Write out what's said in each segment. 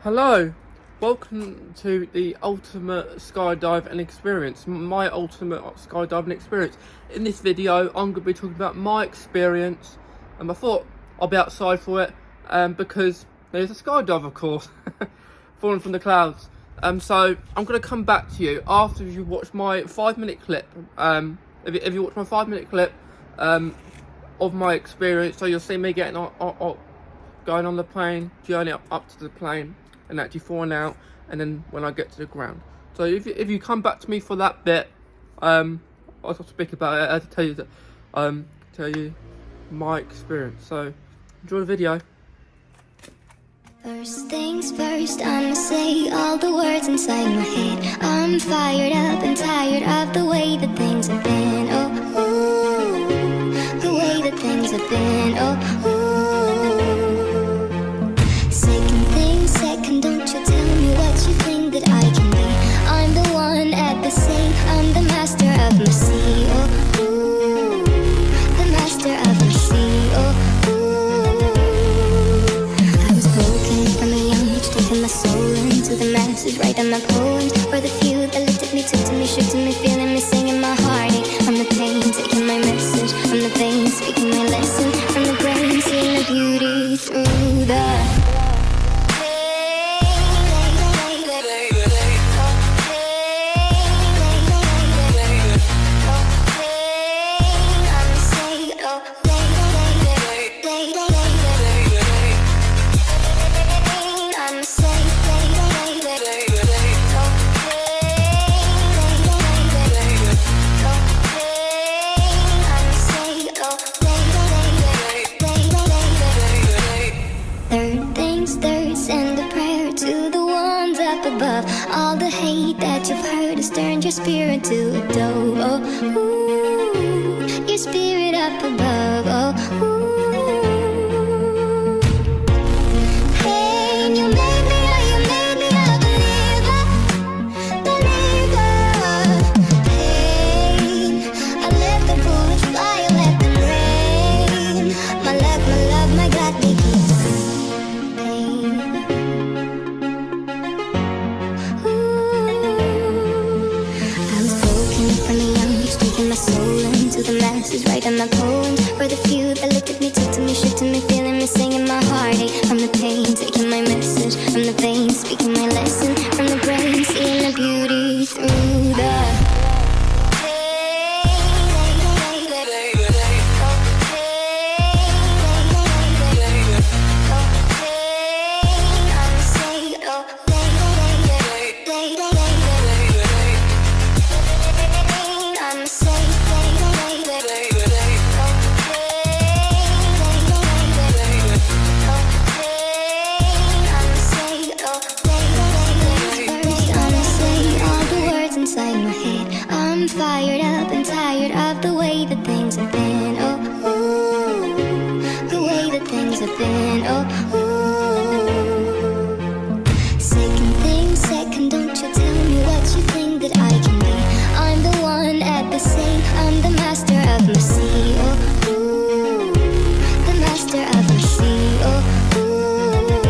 Hello, welcome to the ultimate skydiving experience, my ultimate skydiving experience. In this video, I'm going to be talking about my experience, and I thought I'll be outside for it because there's a skydive course falling from the clouds. So I'm going to come back to you after you watch my 5-minute clip. If you watch my 5-minute clip of my experience, so you'll see me getting going on the plane, journey up to the plane, and actually falling out, and then when I get to the ground. So if you come back to me for that bit, I'll speak about it. I'll tell you my experience. So enjoy the video. First things first, I'ma say all the words inside my head. I'm fired up and tired of the way that things have been. Oh, ooh, the way that things have been. Oh, ooh. Second thing second, don't you tell me what you think that I can be. I'm the one at the same, I'm the master of my sea. Oh, ooh, the master of my sea. Oh, ooh. I was broken from a young age, taking my soul into the masses, writing my poems for the few that looked at me, took to me, shook to me, feeling me, singing my heartache. From the pain, taking my message from the veins, speaking my lesson from the brain, seeing the beauty through the all the hate that you've heard has turned your spirit to a dove. Oh, ooh, your spirit up above. Oh, ooh. Hey, and you made me a believer. Hey, I let the bullets fly, I let them rain. My love, my God, they keep pain. My soul into the masses, writing my poems for the few that looked at me, took to me, shook to me, feeling me, singing my heartache. From the pain, taking my message from the veins, speaking my lesson from the brain, seeing the beauty through the fired up and tired of the way that things have been. Oh, ooh, the way that things have been. Oh, ooh. Second thing second, don't you tell me what you think that I can be. I'm the one at the same, I'm the master of my sea. Oh, ooh, the master of my sea. Oh, ooh.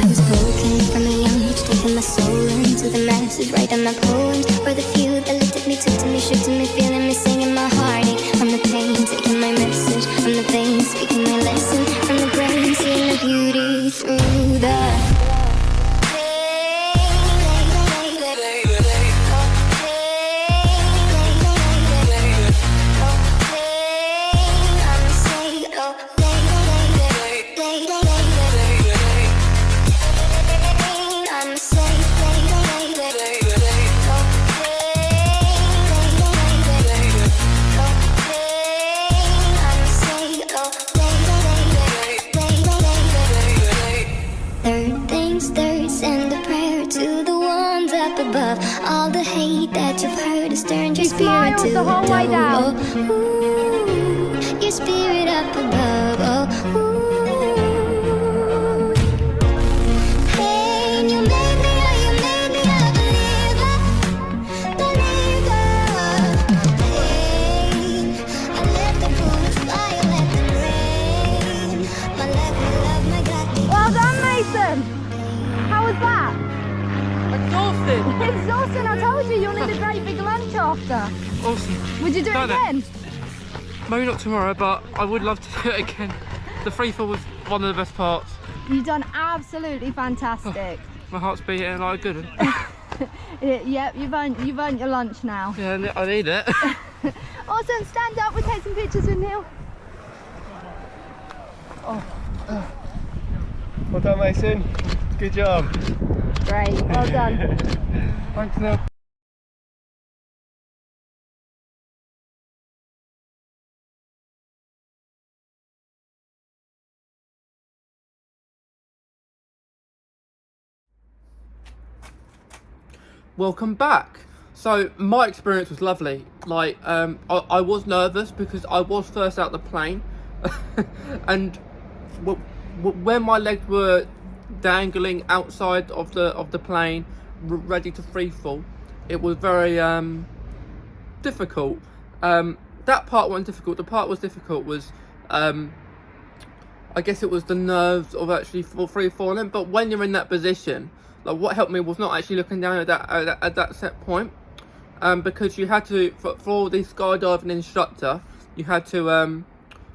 I was broken from a young age, taking my soul into the masses, writing my poems for the few that looked at me, took to me, shook to me, feeling me, singing my heartache. From the pain, taking my message from the veins, speaking my lesson from the brain, seeing the beauty through the all the hate that you've heard has turned your spirit to a dove. Oh, ooh, your spirit up above. Oh, ooh. Hey, and you made me a believer. Hey, I let the bullets fly, I let them rain. My love, my God. Well done, Mason. exhausting, I told you, you'll need a great big lunch after. Awesome. Would you do it Done again? Maybe not tomorrow, but I would love to do it again. The free fall was one of the best parts. You've done absolutely fantastic. My heart's beating like a good one. Yep, you've earned your lunch now. Yeah, I need it. Awesome, stand up, we'll take some pictures with Neil. Well done, Mason. Good job. Great, well done. Thanks, Neil. Welcome back. So my experience was lovely. Like I was nervous because I was first out the plane and when my legs were dangling outside of the plane ready to free fall, it was very difficult. That part wasn't difficult. The part was difficult was I guess it was the nerves of actually free falling. But when you're in that position, like what helped me was not actually looking down at that set point, because you had to for the skydiving instructor, you had to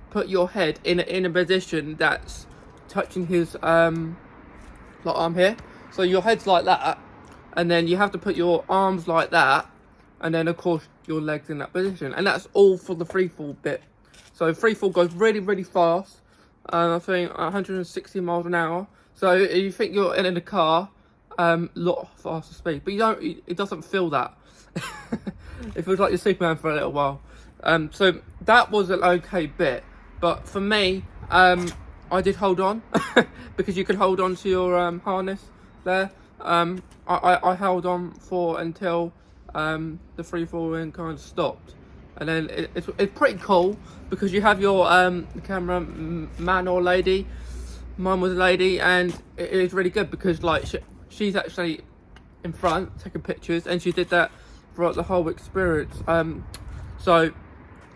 put your head in a position that's touching his like arm here. So your head's like that, and then you have to put your arms like that, and then of course your legs in that position, and that's all for the free fall bit. So free fall goes really fast. I think 160 miles an hour. So you think you're in a car, lot faster speed, but you don't. It doesn't feel that. It feels like you're Superman for a little while. So that was an okay bit, but for me, I did hold on because you could hold on to your harness there. I held on for until the free falling kind of stopped, and then it's pretty cool because you have your camera man or lady. Mine was a lady, and it is really good because like she's actually in front taking pictures, and she did that throughout the whole experience. So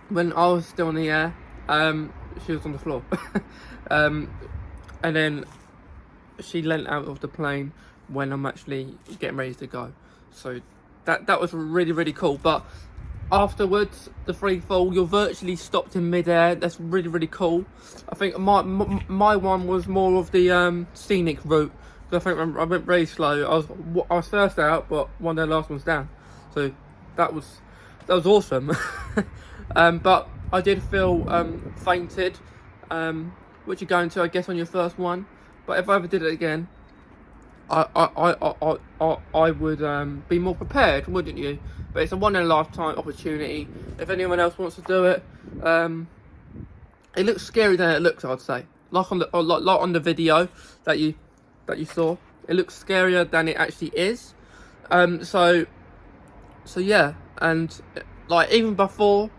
when I was still in the air, she was on the floor. And then she leant out of the plane when I'm actually getting ready to go. So that was really cool. But afterwards, the free fall, you're virtually stopped in midair. That's really cool. I think my one was more of the scenic route. So I think I went very slow. I was first out, but one of the last ones down. So that was awesome. But I did feel fainted, which you're going to, I guess, on your first one. But if I ever did it again, I would be more prepared, wouldn't you? But it's a one in a lifetime opportunity. If anyone else wants to do it, it looks scarier than it looks, I'd say. Like on the video that you saw, it looks scarier than it actually is. So yeah, and like even before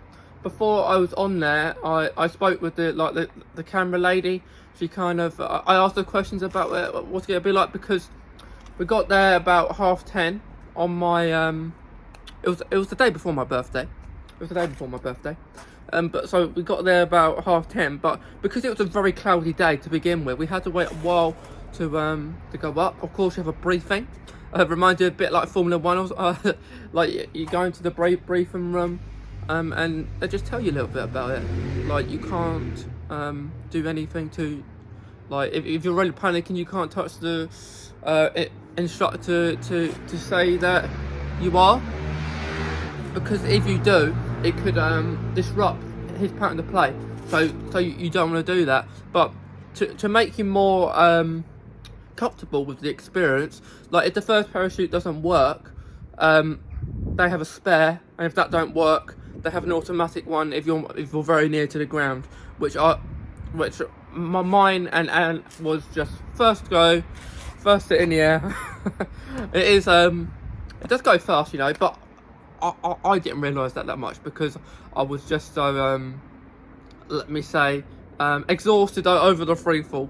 I was on there, I spoke with the camera lady. She kind of I asked her questions about what's it gonna be like, because we got there about 10:30 on my it was the day before my birthday. But so we got there about 10:30, but because it was a very cloudy day to begin with, we had to wait a while to go up. Of course, you have a briefing. Reminds you a bit like Formula 1. Like you go into the briefing room, and they just tell you a little bit about it. Like you can't do anything to, like if you're really panicking, you can't touch the instructor to say that you are, because if you do, it could disrupt his pattern of play. So you don't want to do that. But to make you more comfortable with the experience, like if the first parachute doesn't work, they have a spare, and if that don't work, they have an automatic one if you're very near to the ground, which mine and was just first go, first sit in the air. It does go fast, you know, but I didn't realise that much because I was just so let me say exhausted over the free fall.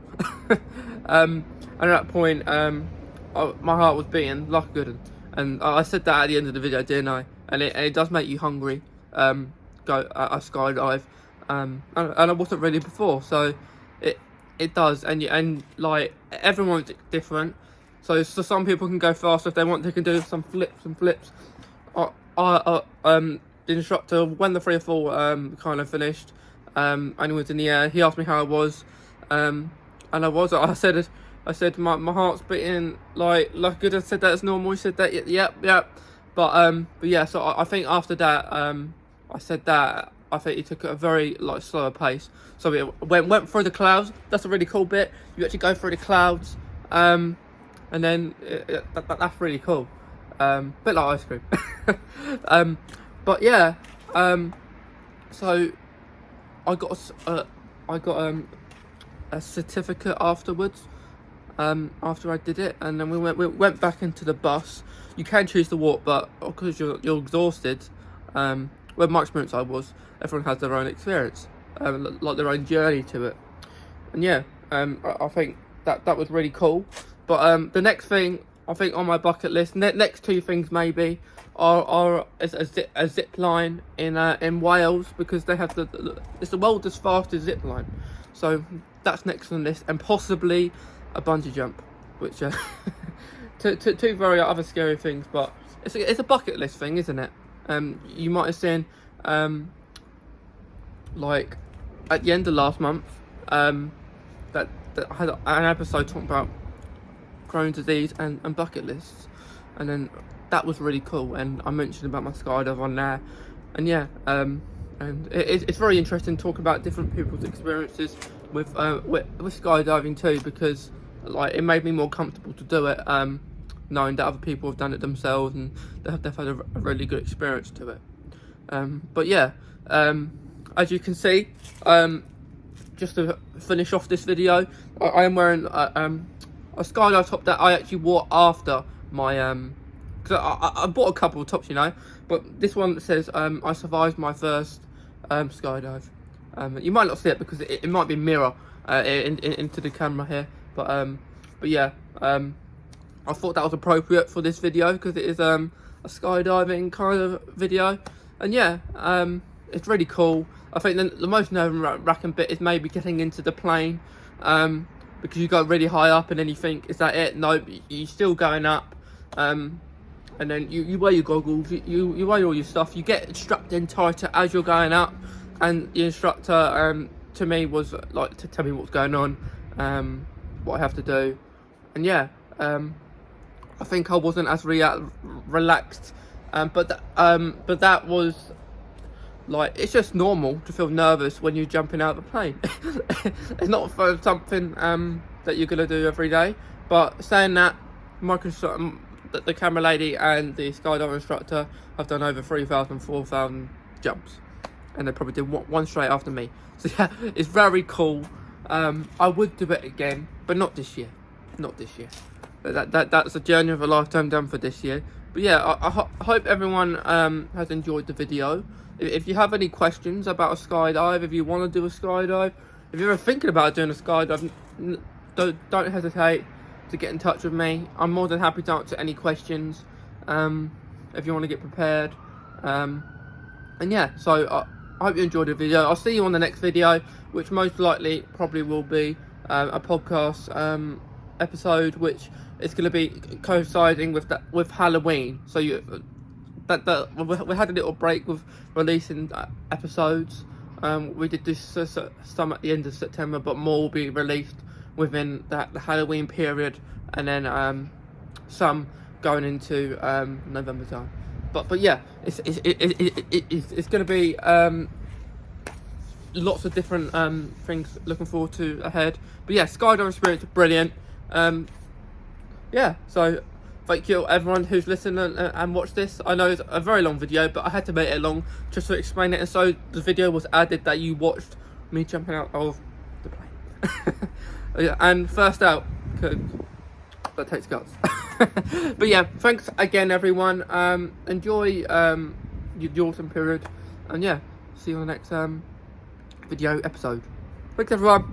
And at that point, my heart was beating like a good one. And I said that at the end of the video, didn't I? And it does make you hungry. Go a skydive, and I wasn't ready before, so it does. And like everyone's different. So some people can go faster if they want. They can do some flips. The instructor, when the free fall kind of finished, and he was in the air, he asked me how I was, and I said my heart's beating like good. I said that as normal. He said that yep. But yeah, so I think after that, I said that I think he took it a very slower pace. So it went through the clouds. That's a really cool bit. You actually go through the clouds, and then that's really cool. Bit like ice cream. But yeah, so I got a certificate afterwards. After I did it, and then we went back into the bus. You can choose to walk, but because you're exhausted, well, my experience everyone has their own experience, like their own journey to it, and yeah, I think that was really cool. But the next thing I think on my bucket list, next two things maybe, are a zip line in Wales, because they have it's the world's fastest zip line, so that's next on the list, and possibly a bungee jump, which two very other scary things, but it's a bucket list thing, isn't it? You might have seen like at the end of last month that I had an episode talking about Crohn's disease and bucket lists, and then that was really cool, and I mentioned about my skydive on there, and yeah, and it's very interesting talking about different people's experiences with skydiving too, because it made me more comfortable to do it, knowing that other people have done it themselves and they've had a really good experience to it. But yeah, as you can see, just to finish off this video, I am wearing a skydive top that I actually wore after my because I bought a couple of tops, but this one says I survived my first skydive. You might not see it because it might be mirror into the camera here, but yeah, I thought that was appropriate for this video because it is a skydiving kind of video, and yeah, it's really cool. I think the most nerve-wracking bit is maybe getting into the plane, because you go really high up and then you think, is that it? No, you're still going up, and then you wear your goggles, you wear all your stuff, you get strapped in tighter as you're going up, and the instructor to me was to tell me what's going on, what I have to do, and yeah, I think I wasn't as relaxed, but that was it's just normal to feel nervous when you're jumping out of the plane. It's not for something that you're gonna do every day. But saying that, the camera lady and the skydive instructor have done over 3,000, 4,000 jumps, and they probably did one straight after me. So yeah, it's very cool. I would do it again, but not this year. Not this year. That's a journey of a lifetime done for this year. But yeah, I hope everyone has enjoyed the video. If you have any questions about a skydive, if you want to do a skydive, if you're ever thinking about doing a skydive, don't hesitate to get in touch with me. I'm more than happy to answer any questions, if you want to get prepared. And yeah, so I hope you enjoyed the video. I'll see you on the next video, which most likely probably will be a podcast episode, which is going to be coinciding with Halloween. So we had a little break with releasing episodes. We did do some at the end of September, but more will be released within the Halloween period, and then some going into November time. But yeah, it's going to be lots of different things looking forward to ahead. But yeah, skydive experience, brilliant. Yeah, so thank you everyone who's listened and watched this. I know it's a very long video, but I had to make it long just to explain it, and so the video was added that you watched me jumping out of the plane. Yeah, and first out, that takes guts. But yeah, thanks again everyone. Enjoy the autumn period, and yeah, see you on the next video episode. Thanks everyone.